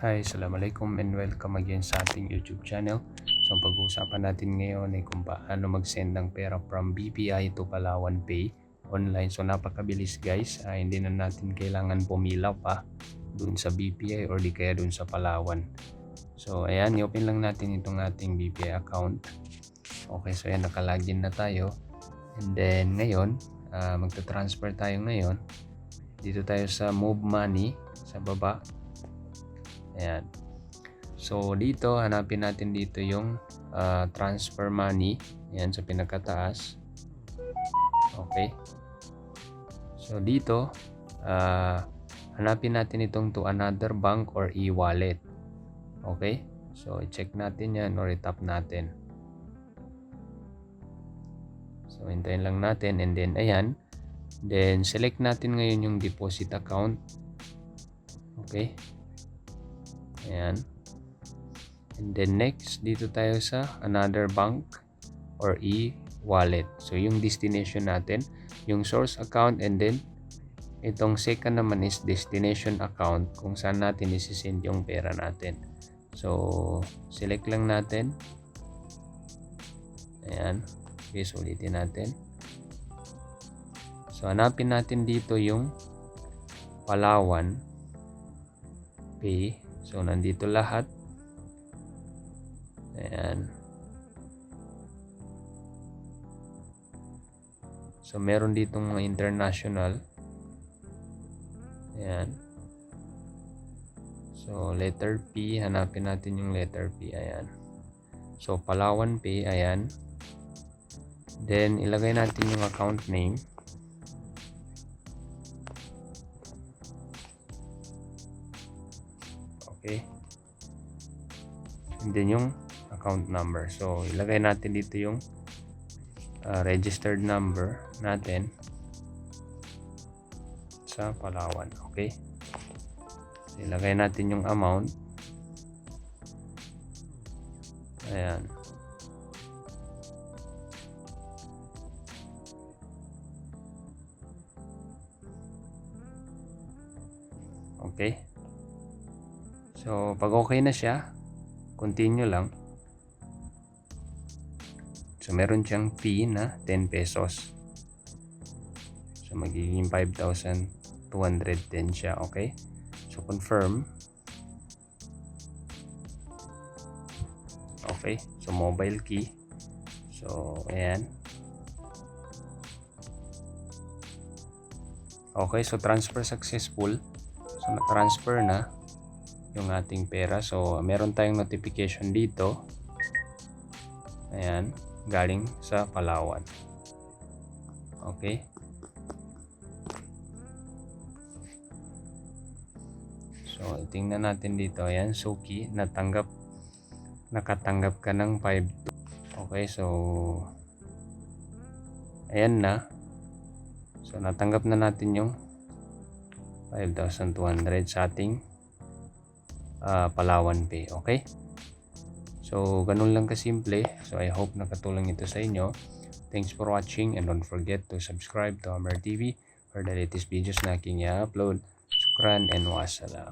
Hi, Assalamualaikum and welcome again sa ating YouTube channel. So ang pag-uusapan natin ngayon ay kung paano mag-send ng pera from BPI to Palawan Pay online. So napakabilis guys, hindi na natin kailangan pumila pa dun sa BPI or di kaya dun sa Palawan. So ayan, i-open lang natin itong ating BPI account. Okay, so ayan, nakalagin na tayo. And then ngayon, magta-transfer tayo ngayon. Dito tayo sa Move Money sa baba. Ayan. So dito, hanapin natin dito yung transfer money. Ayan, sa pinakataas. Okay. So dito, hanapin natin itong to another bank or e-wallet. Okay. So i-check natin yan or i-tap natin. So hintayin lang natin and then ayan. Then select natin ngayon yung deposit account. Okay. Ayan. And then next, dito tayo sa another bank or e-wallet. So yung destination natin, yung source account, and then itong second naman is destination account kung saan natin isi-send yung pera natin. So select lang natin. Ayan. Okay, so ulitin natin. So hanapin natin dito yung Palawan Pay. So nandito lahat. Ayan. So meron dito mga international. Ayan. So letter P, hanapin natin yung letter P. Ayan. So Palawan Pay, ayan. Then ilagay natin yung account name. Okay. And then yung account number. So ilagay natin dito yung registered number natin sa Palawan. Okay. So, ilagay natin yung amount. Ayan. Okay. So pag okay na siya, continue lang. So meron siyang fee na 10 pesos. So magiging 5,210 siya. Okay. So confirm. Okay. So mobile key. So ayan. Okay. So transfer successful. So na-transfer na yung ating pera. So meron tayong notification dito. Ayan. Galing sa Palawan. Okay. So tingnan natin dito. Ayan. Suki. Nakatanggap ka ng 5. Okay. So ayan na. So natanggap na natin yung 5,200 sa ating Palawan Pay. Okay. So ganun lang kasimple. So I hope nakatulong ito sa inyo. Thanks for watching and don't forget to subscribe to Amer TV for the latest videos na aking i-upload. Shukran and wassalam.